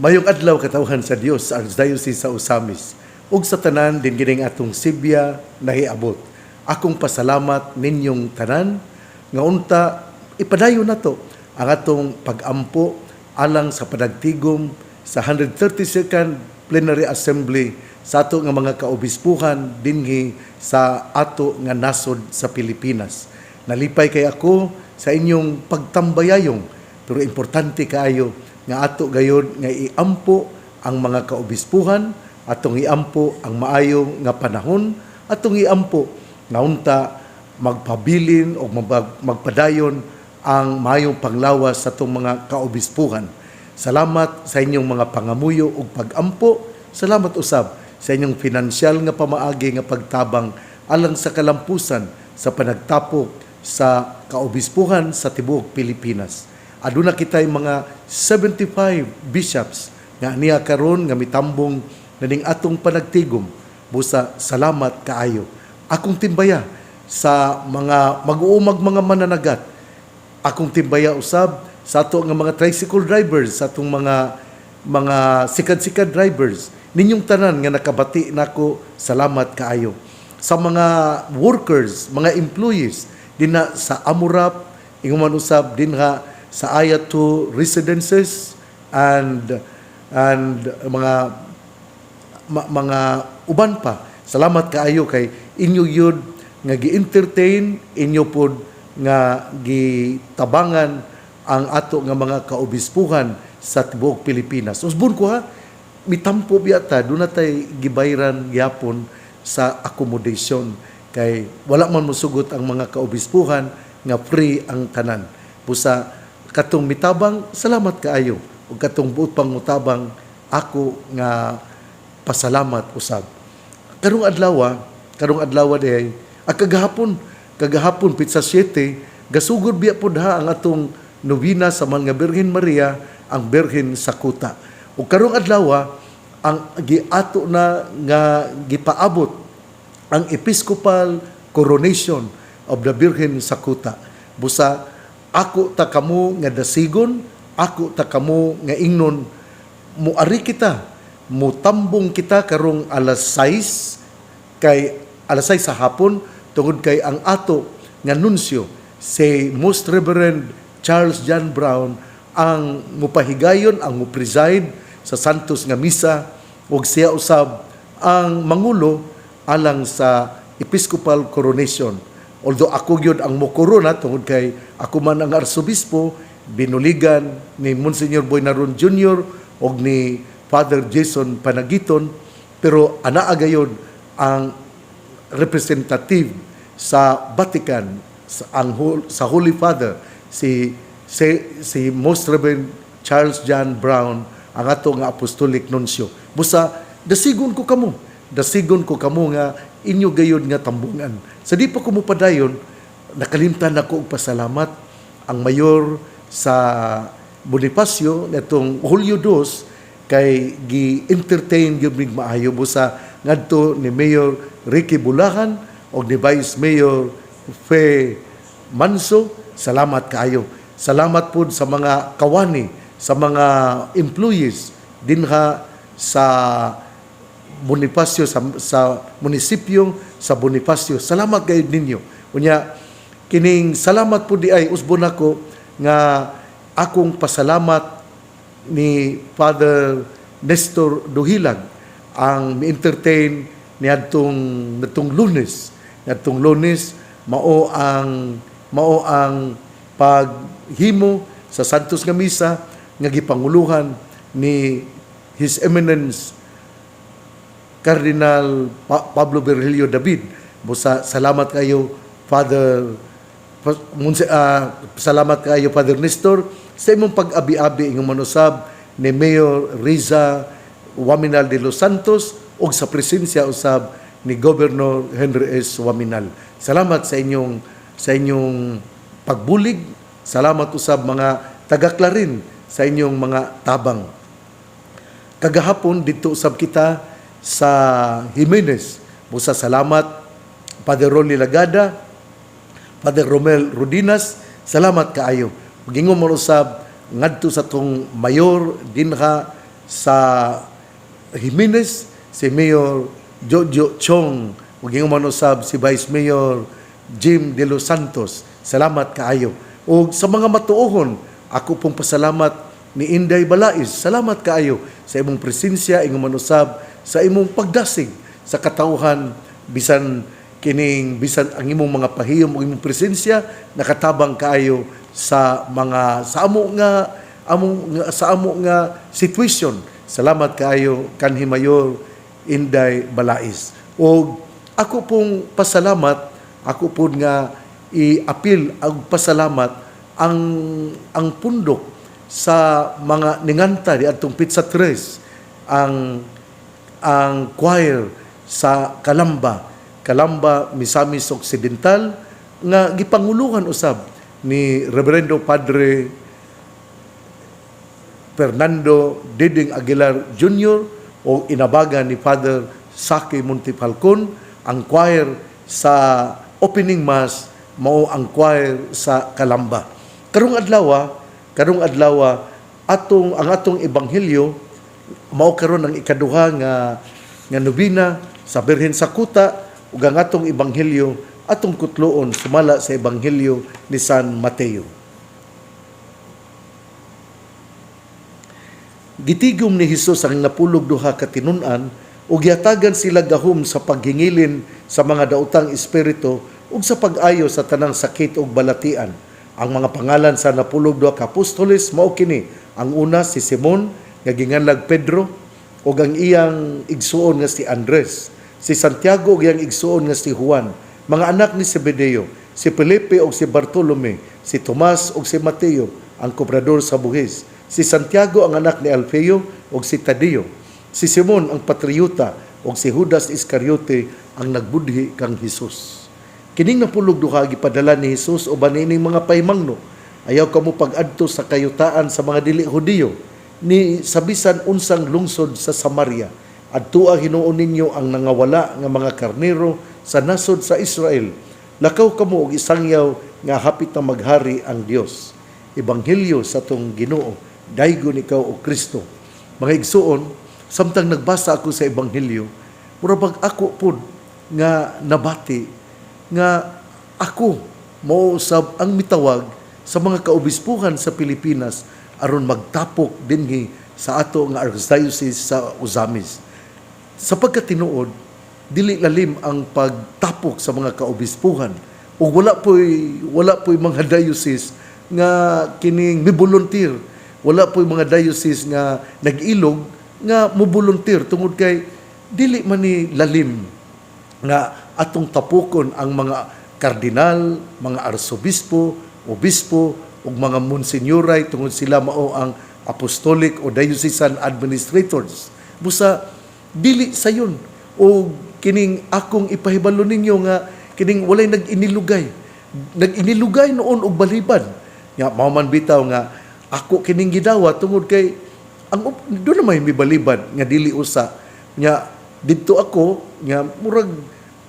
Mayong adlaw katawhan sa Dios sa Archdiocese sa Osamis ug sa tanan din gining atong Sibya nahiabot. Akong pasalamat ninyong tanan nga unta ipadayon nato ang atong pag-ampo alang sa panagtigom sa 132nd Plenary Assembly sa ato nga mga kaobispuhan dinhi sa ato nga nasod sa Pilipinas. Nalipay kay ako sa inyong pagtambayayong pero importante kaayo nga ato gayon nga iampo ang mga kaobispuhan, atong iampo ang maayo nga panahon, atong iampo nga unta magpabilin o magpadayon ang maayong panglawas sa atong mga kaobispuhan. Salamat sa inyong mga pangamuyo ug pag-ampo. Salamat usab sa inyong pinansyal nga pamaagi nga pagtabang alang sa kalampusan sa panagtapok sa kaobispuhan sa tibuok Pilipinas. Aduna kitay mga 75 bishops nga niya karon nga mitambong naning atong panagtigom. Busa salamat kaayo. Akong timbaya sa mga mag-uumag mga mananagat. Akong timbaya usab sa ato nga mga tricycle drivers, sa atong mga sikad-sikad drivers. Ninyong tanan nga nakabati nako, salamat kaayo. Sa mga workers, mga employees din na sa Amurap, inguman usab din ha sa Ayato residences and mga uban pa. Salamat kaayo kay inyo yun nga gi-entertain, inyo pod nga gitabangan ang ato nga mga kaobispuhan sa tibuok Pilipinas. Usbon ko ha, mitampo biyata, doon na tayo gibayran yapon sa accommodation kay wala man mosugot ang mga kaobispuhan nga free ang tanan. Busa katong mitabang, salamat kaayo. O katong buot pang mutabang, ako nga pasalamat usab. Karong adlaw day, kagahapon pizza 7, gasugod biya pod ha ang atong novena sa mga Birhen Maria, ang Birhen sa Kuta. O karong adlaw, ang giato na nga gipaabot ang Episcopal Coronation of the Birhen sa Kuta. Busa ako ta kamo nga dasigon, ako ta kamo nga ingnon, muari kita, mutambong kita karong alas 6 sa hapon tungod kay ang ato nga nunsyo si Most Reverend Charles John Brown ang mupahigayon, ang mupreside sa Santos nga misa ug siya usab ang mangulo alang sa Episcopal Coronation. Although ako gyud ang mokorona tungod kay ako man ang arsobispo, binuligan ni Monsignor Boynaron Jr. o ni Father Jason Panagiton, pero anaa gayud ang representative sa Vatican, sa Holy Father, si Most Reverend Charles John Brown, ang ato nga apostolic nuncio. Busa, dasigon ko kamo nga inyo gayud nga tambungan. Sa di pa ko mupadayon, nakalimtan ako og pasalamat ang mayor sa Bonifacio netong Hulyo 2 kay gi-entertain gyud mig maayo busa ngadto ni Mayor Ricky Bulacan og ni Vice Mayor Fe Manso. Salamat kaayo. Salamat po sa mga kawani, sa mga employees dinha sa Bonifacio, sa munisipyo sa Bonifacio. Salamat gayud ninyo. Unya, kining salamat po di ay usbon ako nga akong pasalamat ni Father Nestor Duhilag ang mi-entertain niadtong Lunes. Niadtong Lunes mao ang paghimo sa Santos nga misa nga gipanguluhan ni His Eminence Cardinal Pablo Virgilio David. Busa salamat kayo salamat kayo Father Nestor sa imong pag-abi-abi ingong manusab ni Mayor Riza Waminal de los Santos ug sa presensya usab ni Governor Henry S. Waminal. Salamat sa inyong pagbulig. Salamat usab mga taga-Clarin sa inyong mga tabang. Kagahapon dito usab kita sa Jimenez. Busa salamat Father Rolly Lagada, Father Romel Rodinas, salamat kaayo. Gingon mo usab ngadto sa tong mayor dinha sa Jimenez, si Mayor Jojo Chong, ug yung manusab si Vice Mayor Jim De Los Santos. Salamat kaayo. O sa mga matuohon, ako pong pasalamat ni Inday Balais. Salamat kaayo sa imong presensya, imong manusab, sa imong pagdasig sa katauhan, bisan ang imong mga pahiyom ug imong presensya nakatabang kaayo sa mga sa amo nga situation. Salamat kaayo kanhi Mayor Inday Balais. O ako pong pasalamat, ako po nga i-appeal ang pasalamat ang pundok sa mga ninganta di atong Pizza Tres, ang choir sa Calamba, Misamis Occidental nga gipanguluhan usab ni Reverendo Padre Fernando Diding Aguilar Jr. o inabagan ni Father Saki Montefalcon. Ang choir sa opening mass mao ang choir sa Calamba. Karong adlaw ang atong ebanghelyo mao karon ang ikaduha nga nobina sa Birhen sa Kuta, ug ang atong ebanghelyo atong kutloon sumala sa ebanghelyo ni San Mateo. Gitigom ni Hesus ang napulog duha ka tinun-an ug giatagan sila gahom sa paghingilin sa mga daotang espiritu ug sa pag-ayo sa tanang sakit ug balatian. Ang mga pangalan sa napulog duha ka apostoles mao kini: ang una si Simon nga ginganlag Pedro, ug ang iyang igsuon nga si Andres, si Santiago ug iyang igsuon nga si Juan, mga anak ni Zebedeo, si Felipe ug si Bartolome, si Tomas ug si Mateo, ang kobrador sa buhis, si Santiago ang anak ni Alfeo ug si Tadeo, si Simon ang patriyota ug si Judas Iscariote ang nagbudhi kang Hesus. Kining napulog duha gipadala ni Hesus uban nining mga paymangno, ayaw kamo pag-adto sa kayutaan sa mga dili Hudiyo ni sabisan unsang lungsod sa Samaria. Adtua hinuon ninyo ang nangawala nga mga karnero sa nasod sa Israel. Lakaw kamo og isangyaw nga hapit na maghari ang Dios. Ebanghelyo sa tong Ginoo, daygon ikaw o Kristo. Mga igsuon, samtang nagbasa ako sa ebanghelyo, murabag ako pod nga nabati nga ako mao usab ang mitawag sa mga kaobispuhan sa Pilipinas aron magtapok dinhi sa ato nga Archdiocese sa Uzamis. Sa pagkatinuod, dili lalim ang pagtapok sa mga kaobispuhan ug wala po'y mga diocese nga kining mi-volunteer. Wala po'y mga diocese nga nag-ilog nga mo-volunteer tungod kay dili man ni lalim nga atong tapukon ang mga kardinal, mga arsobispo, obispo ug mga monsenyoray tungod sila mao ang apostolic o diocesan administrators. Busa dili sayon o kining akong ipahibalo ninyo nga kining walay nag-inilugay noon og balibad. Nga mao man bitaw nga ako kining gidawa tungod kay ang do na may balibad nga dili usa nya didto ako nga murag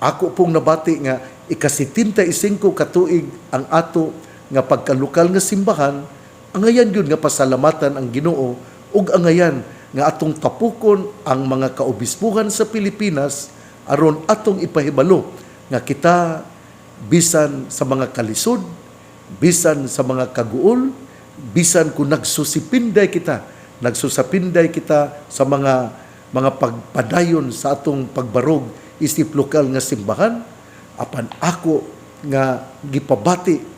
ako pong nabati nga ika-75 katuig ang ato nga pagkalokal nga simbahan, angayan yun nga pasalamatan ang Ginoo ug angayan nga atong tapukon ang mga kaobispuhan sa Pilipinas aron atong ipahibalo nga kita bisan sa mga kalisod, bisan sa mga kaguol, bisan kung nagsusapinday kita sa mga pagpadayon sa atong pagbarog isip lokal nga simbahan, apan ako nga gipabati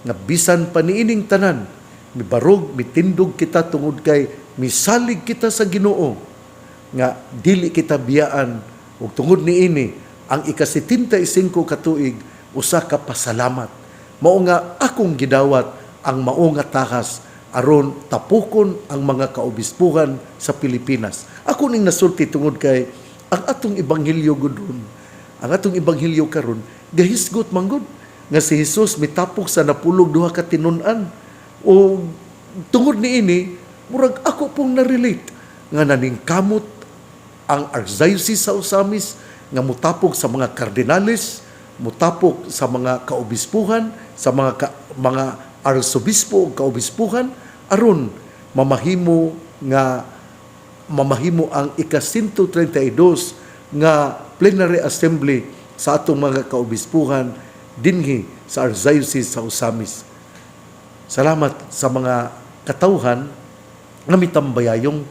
nga bisan paniining tanan mibarog mitindog kita tungod kay misalig kita sa Ginoo nga dili kita biyaan ug tungod niini ang ika-75 katuig usa ka pasalamat mao nga akong gidawat ang mao nga tahas aron tapukon ang mga kaobispuhan sa Pilipinas. Ako ning nasulti tungod kay ang atong ebanghelyo gudron, ang atong ebanghelyo karon gahisgot manggod nga si Hesus mitapok sa napulog duha ka tinun-an. O tungod niini murag ako pong na-relate nga naningkamot ang Archdiocese sa Uzamis nga mutapok sa mga kardinales, mutapok sa mga kaobispuhan, sa mga arsobispo o kaobispuhan aron mamahimo nga mamahimo ang ika-132 nga plenary assembly sa atong mga kaobispuhan dinhi sa Archdiocese sa Osamis. Salamat sa mga katawhan nga mitambayayong.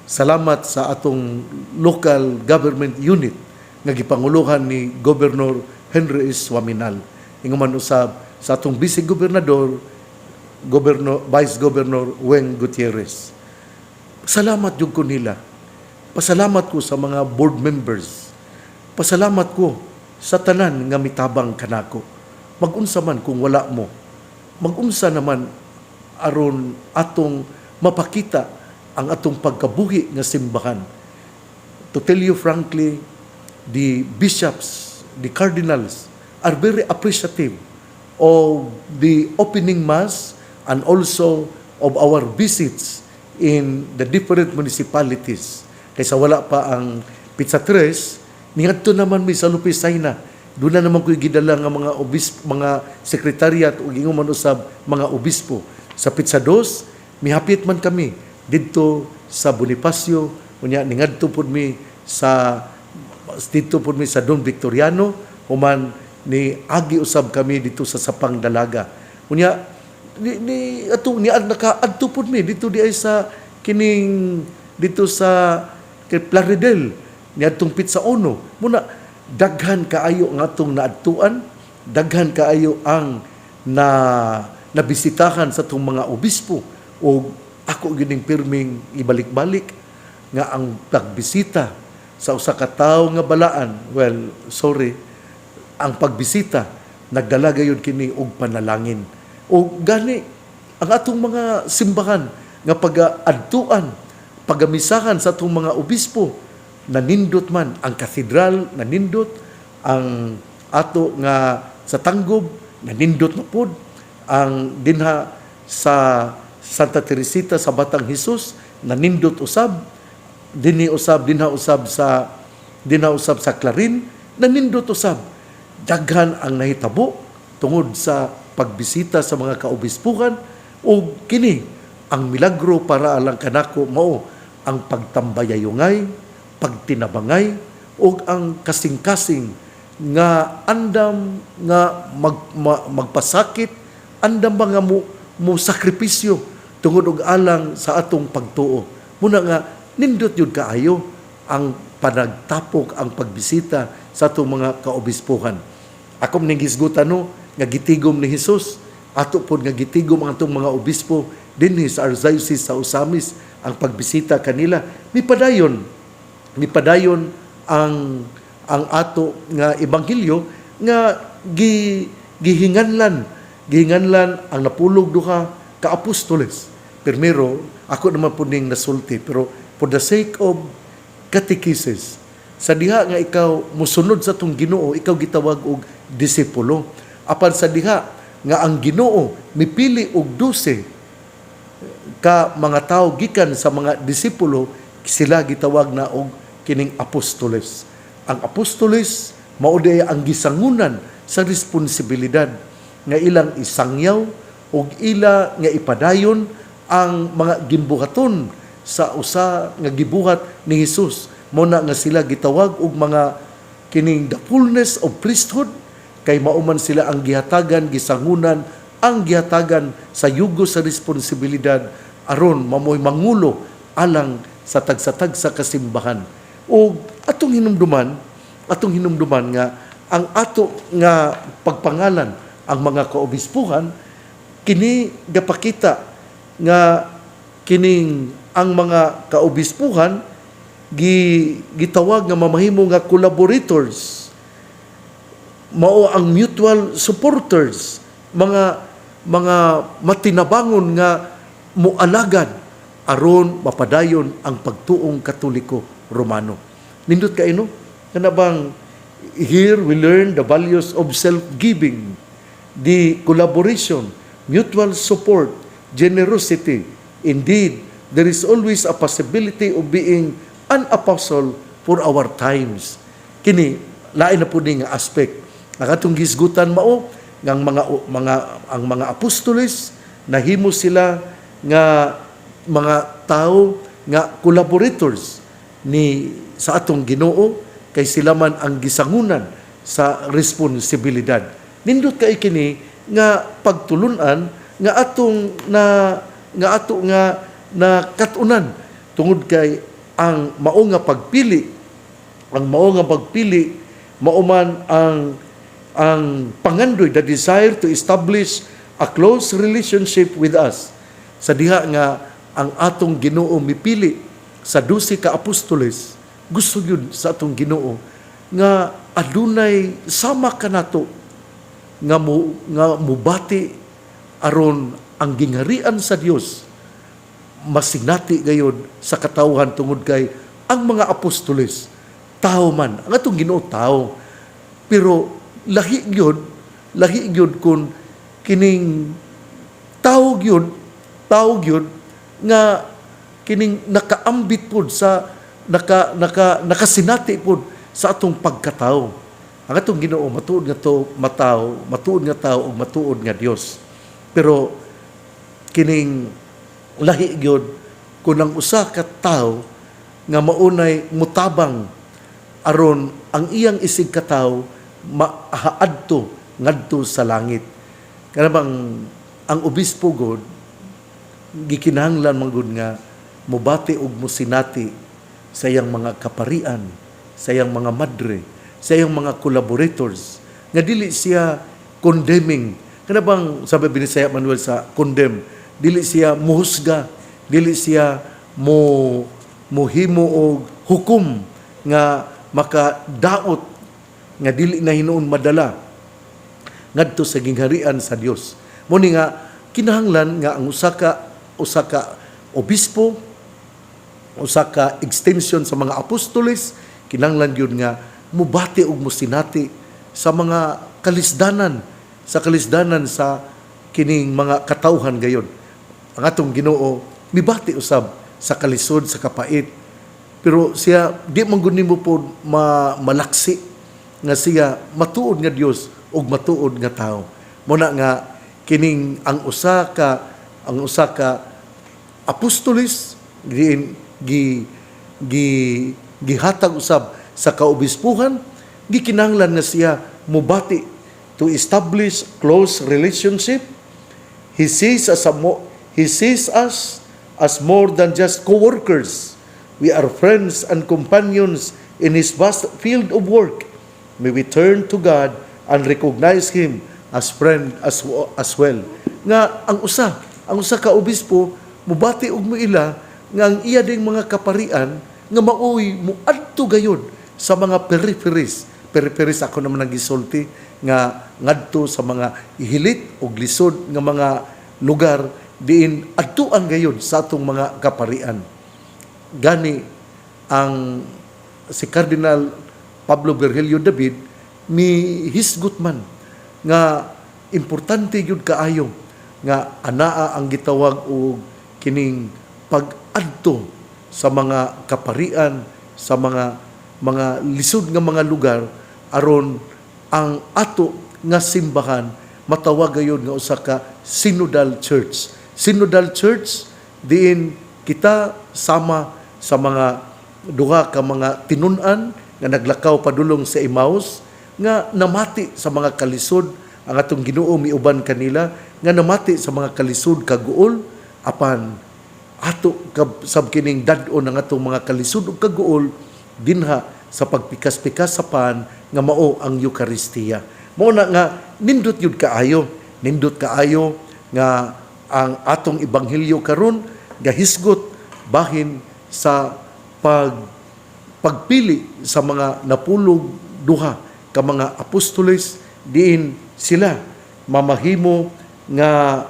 Salamat sa atong local government unit nga gipanguluhan ni Governor Henry S. Waminal. Inguman usab sa atong Vice Gobernador, Vice Governor Weng Gutierrez. Salamat yung ko nila. Pasalamat ko sa mga board members. Pasalamat ko sa tanan nga mitabang kanako. Magunsa man kung wala mo. Magunsa naman aron atong mapakita ang atong pagkabuhi nga simbahan. To tell you frankly, the bishops, the cardinals are very appreciative of the opening mass and also of our visits in the different municipalities. Kaysa wala pa ang Pizza Tres, niadto naman mi sa Lupisay na. Doon na naman ko'y gidala nga mga mga sekretariat o ginguman usab mga obispo. Sa Pizza Dos, mihapit man kami dito sa Bonifacio, unya ningadto pud mi sa Don Victoriano, human ni agi usab kami dito sa Sapang Dalaga. Unya ni nakaadto pud mi dito di ay sa kining dito sa Plaridel niadtong Pizza Ono. Muna daghan kaayo ang atong naadtuan, daghan kaayo ang nabisitahan sa atong mga obispo o ako gining pirming ibalik-balik nga ang pagbisita sa usa ka tawo nga balaan, ang pagbisita nagdala gayud kini og panalangin. O gani ang atong mga simbahan nga pag-adtuan, pagamisahan sa atong mga obispo, nanindot man ang katedral, nanindot ang ato nga sa Tanggob, nanindot na pod ang dinha sa Santa Teresita sa Batang Hesus, nanindot usab, dinha usab sa Clarin, nanindot usab. Daghan ang nahitabo tungod sa pagbisita sa mga kaobispuhan o kini ang milagro para alang kanako mao ang pagtambayayungay, pagtinabangay o ang kasing-kasing nga andam nga magpasakit, andam ba nga mo sakripisyo tungod og alang sa atong pagtuo. Muna nga nindot yun kaayo ang panagtapok ang pagbisita sa atong mga kaobispuhan. Ako ning hisgutan nga gitigom ni Hesus, ato pod nga gitigom ang atong mga obispo dinhi sa Archdiocese sa Osamis ang pagbisita kanila. Mipadayon ang ato nga ebanghelyo nga gihinganlan ang napulog duha ka apostoles. Primero, ako naman po ning nasulti, pero for the sake of catechesis, sa diha nga ikaw musunod sa tong Ginoo, ikaw gitawag og disipulo. Apan sa diha nga ang Ginoo mipili og 12 ka mga tawo gikan sa mga disipulo, sila gitawag na og kining apostoles. Ang apostoles mao di ang gisangunan sa responsibilidad nga ilang isangyaw ug ila nga ipadayon ang mga gimbuhaton sa usa nga gibuhat ni Hesus. Mao na nga sila gitawag og mga kining the fullness of priesthood, kay mauman sila ang gihatagan, gisangunan, ang gihatagan sa yugo sa responsibilidad aron mamoy mangulo alang sa tagsa-tagsa kasimbahan. O atong hinumduman nga ang ato nga pagpangalan ang mga kaobispuhan, kini gapakita nga kining ang mga kaobispuhan gitawag nga mamahimo nga collaborators, mao ang mutual supporters, mga matinabangon nga mualagad aron mapadayon ang pagtuong Katoliko Romano. Nindot kaino kana bang here we learn the values of self-giving, the collaboration, mutual support, generosity. Indeed, there is always a possibility of being an apostle for our times. Kini lain na pud nga aspect. Ang atong gisgutan mao ang mga apostoles nahimo sila nga mga tao nga collaborators ni sa atong Ginoo, kay sila man ang gisangunan sa responsibilidad. Nindot kay kini nga pagtulunan nga atong na katunan tungod kay ang mao nga pagpili, mao man ang pangandoy, the desire to establish a close relationship with us. Sa diha nga ang atong Ginoo mipili sa 12 ka apostoles, gusto yun sa atong Ginoo nga adunay sama kanato nga mubati aron ang gingharian sa Dios masinati gayud sa katawhan tungod kay ang mga apostoles tao man, ang atong Ginoo tao, pero lahi gyud kun kining tao gyud nga kining nakaambit pod sa nakasinati pod sa atong pagkatao. Ang atong Ginoo matuod nga tao ug matuod nga Dios. Pero kining lahi gyud kun ang usa ka tawo nga maunay mutabang aron ang iyang isig ka tawo mahaadto ngadto sa langit. Kanabang ang obispo god gikinahanglan man gud nga mobati og mosinati sa iyang mga kaparian, sa iyang mga madre, sa iyang mga collaborators nga dili siya condemning. Kanabang sabi binisaya Manuel sa condemn, dili siya muhusga, dili siya mohimo og hukom nga makadaot nga dili na hinuon madala ngadto sa gingharian sa Dios. Muni nga kinahanglan nga ang usa ka obispo, usa ka extension sa mga apostoles, kinahanglan yun nga mubati og mosinati sa mga kalisdanan sa kining mga katawhan gayon. Ang atong Ginoo mibati usab sa kalisod, sa kapait, pero siya di man gud nimo pod malaksi nga siya matuod nga Dios ug matuod nga tawo. Muna nga kining ang usa ka apostoles gihatag usab sa kaobispuhan, gikinahanglan nga siya mubati to establish close relationship. He sees us as more than just co-workers. We are friends and companions in His vast field of work. May we turn to God and recognize Him as friend as well. Nga ang usa ka obispo mubati og moila nga ang iya ding mga kaparian nga maoy muadto gayud sa mga peripheries ako naman ang gisulti nga ngadto sa mga ihilit og lisod nga mga lugar diin adtuan gayud sa atong mga kaparian. Gani ang si Cardinal Pablo Virgilio David mihisgot man nga importante yun kaayo nga anaa ang gitawag og kining pag-adto sa mga kaparian, sa mga lisod nga mga lugar aron ang ato nga simbahan matawag gayon nga usa ka synodal church. Synodal church diin kita sama sa mga duha ka mga tinun-an nga naglakaw padulong sa Emmaus nga namati sa mga kalisod. Ang atong Ginoo miuban kanila nga namati sa mga kalisod kaguol apan ato sab kining dad-on ang atong mga kalisod ug kaguol dinha sa pagpikas-pikas sa pan nga mao ang Eucharistia. Mao na nga nindot kaayo nga ang atong ebanghelyo karon gahisgot bahin sa pagpili sa mga napulog duha ka mga apostoles diin sila mamahimo nga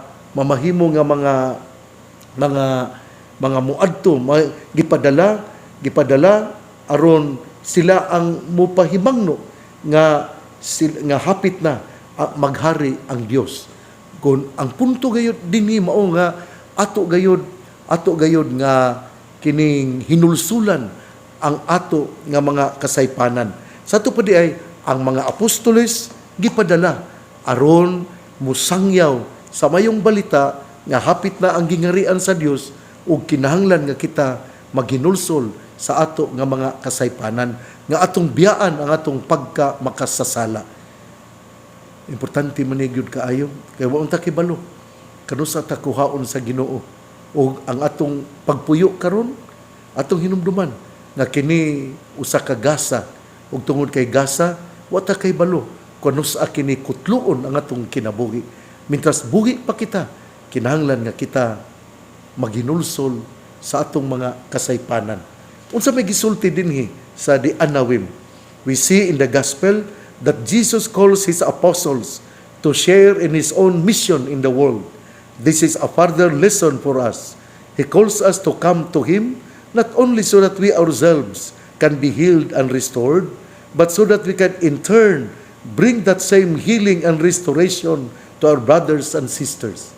mga muadto gipadala aron sila ang mupahimangno nga hapit na maghari ang Dios. Kung ang punto gayud dinhi mao nga ato gayud nga kining hinulsulan ang ato nga mga kasaypanan. Sa ato pa di ay ang mga apostoles gipadala aron musangyaw sa mayong balita nga hapit na ang gingarian sa Dios ug kinahanglan nga kita maginulsol sa ato nga mga kasaypanan, nga atong biyaan ang atong pagka makasasala. Importante man ni gyud kaayo kay wa unta kibalo kanusa ta kuhaon sa Ginoo o ang atong pagpuyo karon atong hinumduman nga kini usa ka gasa ug tungod kay gasa wa ta kay balo kanusa kini kutluon ang atong kinabuhi. Mintras buhi pa kita, kinahanglan nga kita maginulsol sa atong mga kasaypanan. Unsa may gisulti dinhi sa di Anawim, we see in the gospel that Jesus calls His apostles to share in His own mission in the world. This is a further lesson for us. He calls us to come to Him not only so that we ourselves can be healed and restored, but so that we can in turn bring that same healing and restoration to our brothers and sisters.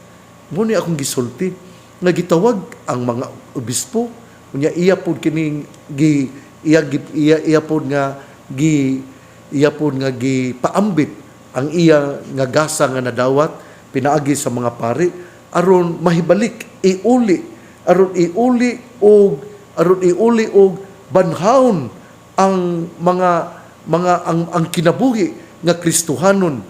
Muna akong gisulti nga gitawag ang mga obispo unya iya pod kining iya pod nga gipaambit ang iya nga gasa nga nadawat pinaagi sa mga pari aron mahibalik aron iuli og banhaon ang ang kinabuhi nga Kristohanon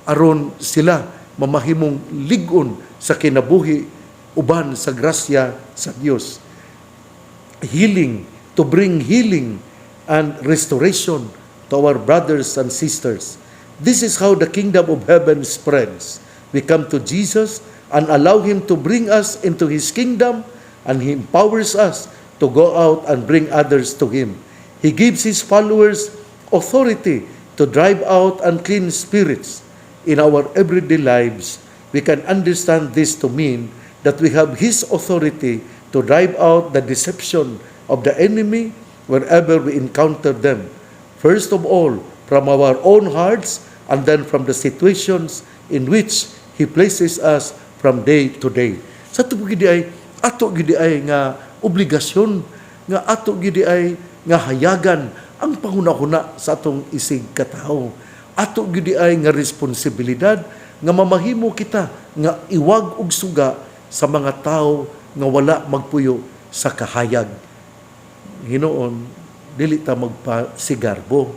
aron sila mamahimong lig-on sa kinabuhi uban sa grasya sa Dios. Healing, to bring healing and restoration to our brothers and sisters. This is how the kingdom of heaven spreads. We come to Jesus and allow Him to bring us into His kingdom, and He empowers us to go out and bring others to Him. He gives His followers authority to drive out unclean spirits. In our everyday lives, we can understand this to mean that we have His authority to drive out the deception of the enemy wherever we encounter them. First of all, from our own hearts, and then from the situations in which He places us from day to day. Sa ito gidi ay, ato gidi ay nga obligasyon, nga ato gidi ay nga hayagan ang panguna-una sa atong isig katao. Ato gidi ay nga responsibilidad nga mamahimo kita nga iwag og suga sa mga tao nga wala magpuyo sa kahayag. Hinoon, dili ta magpasigarbo,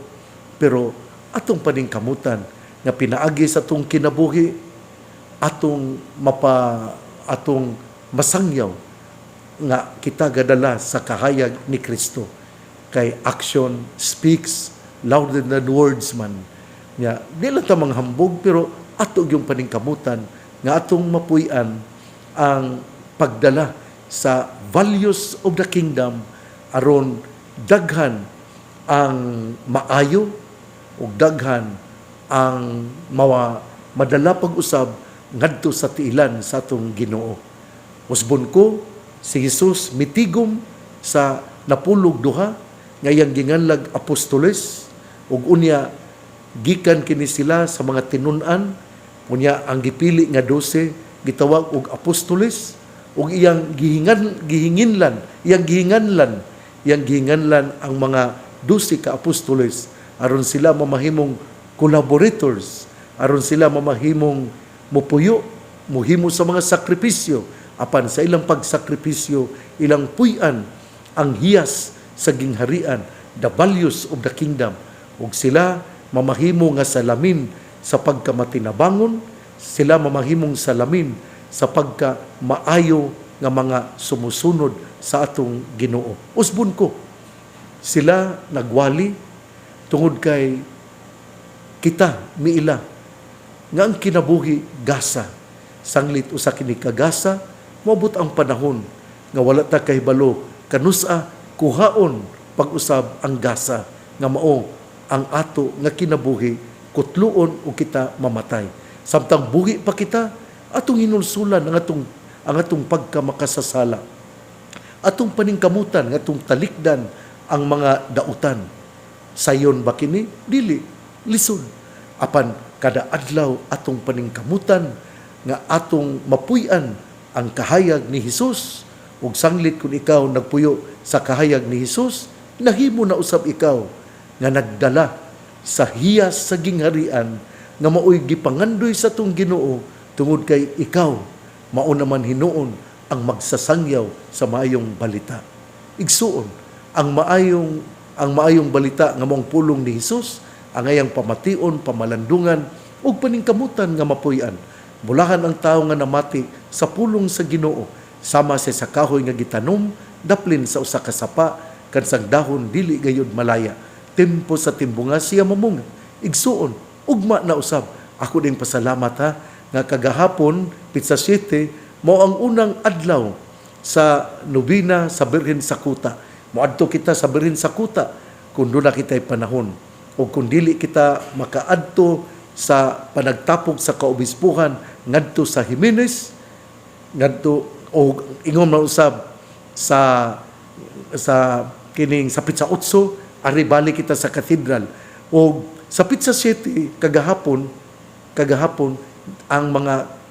pero atong paningkamutan nga pinaagi sa atong kinabuhi, atong masangyaw nga kita gadala sa kahayag ni Kristo. Kay action speaks louder than words man. Nga, di lang ta manghambog, pero ato yung paningkamutan nga atong mapuy-an ang pagdala sa values of the kingdom aron daghan ang maayo ug daghan ang madala pag-usab ngadto sa tiilan sa atong Ginoo. Usbon ko si Jesus mitigom sa napulog duha nga iyang ginganlag apostoles ug unya gikan kini sila sa mga tinun-an unya ang gipili nga 12 gitawag og apostoles ug iyang gihinganlan ang mga 12 ka apostoles aron sila mamahimong collaborators, aron sila mamahimong mupuyo, muhimo sa mga sakripisyo, apan sa ilang pagsakripisyo, ilang puy-an ang hiyas sa gingharian, the values of the kingdom, ug sila mamahimo nga salamin sa pagkamatinabangon, sila mamahimong salamin sa pagka maayo nga mga sumusunod sa atong Ginoo. Usbon ko, sila nagwali tungod kay kita miila nga ang kinabuhi gasa. Sanglit usa kini kagasa, moabot ang panahon nga wala ta kahibalo kanusa kuhaon pag-usab ang gasa nga mao ang ato nga kinabuhi kutluon o kita mamatay. Samtang buhi pa kita, atong hinulsulan ang atong pagkamakasasala. Atong paningkamutan, atong talikdan ang mga dautan. Sayon ba kini? Dili, lisod. Apan kada adlaw atong paningkamutan nga atong mapuy-an ang kahayag ni Hesus. Ug sanglit kung ikaw nagpuyo sa kahayag ni Hesus, nahimo na usab ikaw nga nagdala sa hiyas sa gingharian nga maoy gipangandoy sa tong Ginoo tungod kay ikaw mao naman hinuon ang magsasangyaw sa maayong balita. igsuon ang maayong balita nga maong pulong ni Hesus, ang ayang pamation, pamalandungan ug paningkamutan nga mapuy-an. Bulahan ang tawo nga namati sa pulong sa Ginoo, sama sa kahoy nga gitanom, daplin sa usa ka sapa, kansang dahon dili gayud malaya. Tempo sa timbunga siya mamunga. Igsuon, ugma na usab. Ako ding pasalamat ha, nga kagahapon, Pizza 7, mao ang unang adlaw sa nobina sa Birhen sa Kuta. Moadto kita sa Birhen sa Kuta kung doon na kita'y panahon. O kung dili kita makaadto sa panagtapog sa kaobispuhan ngadto sa Jimenez, ngadto o ingon na usab sa kining sa Pizza 8, ari bali kita sa katedral. O sa Pizza 7 kagahapon ang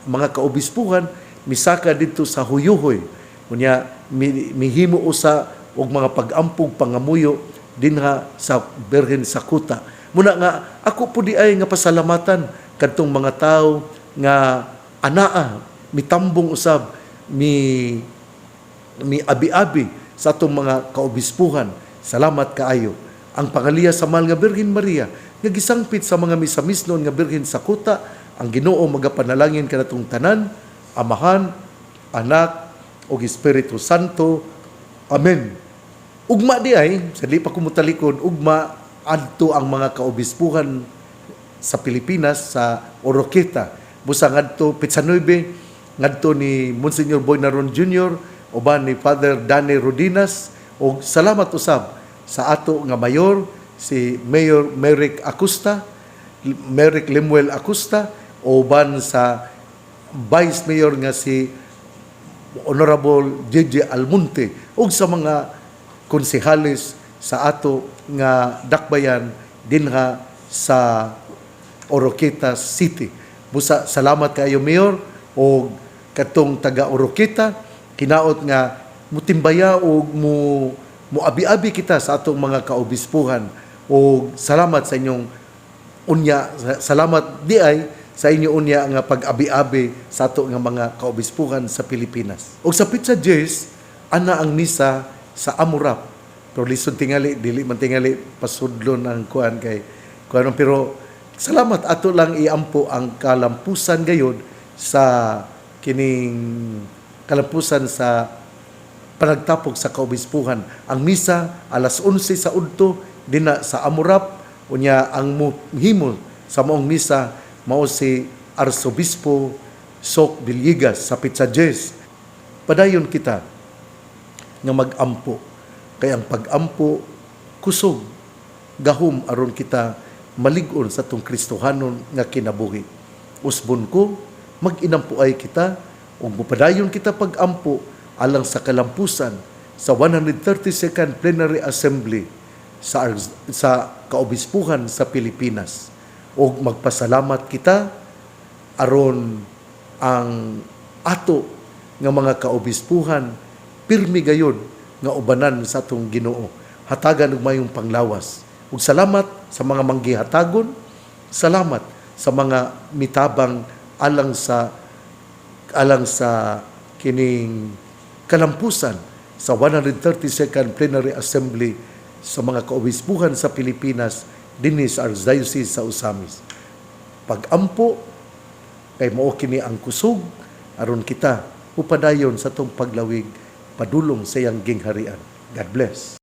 mga kaobispuhan misaka dito sa Huyuhoy. Kunya mihimo usa og mga pag-ampog pangamuyo dinha sa Birhen sa Kuta. Muna nga ako po di ay nga pasalamatan kadtong mga tao nga anaa mitambong usab mi abi-abi sa atong mga kaobispuhan. Salamat kaayo. Ang pangaliya sa mahal nga Birhen Maria nga gisangpit sa mga misamisnon nga Birhen sa Kuta, ang Ginoo magapanalangin kanatong tanan, Amahan, Anak ug Espiritu Santo. Amen. Ugma di ay, sa di pa kumutalikod, ugma adto ang mga kaobispuhan sa Pilipinas sa Oroqueta. Busa ngadto Pizza 9, ngadto ni Monsignor Boy Naron Jr., uban ni Father Danny Rodinas, o salamat usab sa ato nga mayor, si Mayor Merrick Lemuel Acosta, uban sa Vice Mayor nga si Honorable JJ Almonte, ug sa mga konsehalis sa ato nga dakbayan dinha sa Oroqueta City. Busa salamat kayo Mayor o katong taga Oroqueta, kinaot nga mutimbaya o muabi-abi kita sa atong mga kaobispuhan, o salamat sa inyong unya, salamat di ay sa inyo unya nga pag-abi-abi sa ato nga mga kaobispuhan sa Pilipinas. O sa Pizza 10 ana ang misa sa Amurap. Pero lisod tingali, dili man tingali pasudlon ang kuan kay kuan, pero salamat ato lang iampo ang kalampusan gayud sa kining kalampusan sa panagtapog sa kaobispuhan. Ang misa alas 11 sa udto dina sa Amurap, unya ang muhimo sa maong misa mao si Arsobispo Sok Villegas sa Pizza 10. Padayon kita nga mag-ampo. Kaya ang pag-ampo, kusog, gahom aron kita malig-on sa tong Kristohanon nga kinabuhi. Usbon ko, mag-inampuay kita, o mupadayon kita pag-ampo alang sa kalampusan sa 132nd Plenary Assembly sa kaobispuhan sa Pilipinas. O magpasalamat kita aron ang ato nga mga kaobispuhan pirmi gayud nga ubanan sa atong Ginoo, hatagan og mayong panglawas. Ug salamat sa mga manggihatagon, salamat sa mga mitabang alang sa kining kalampusan sa 132nd Plenary Assembly sa mga kaobispuhan sa Pilipinas dinhi sa Archdiocese sa Osamis. Pag-ampo kay mao kini ang kusog aron kita upadayon sa tong paglawig padulong sa iyang gingharian. God bless.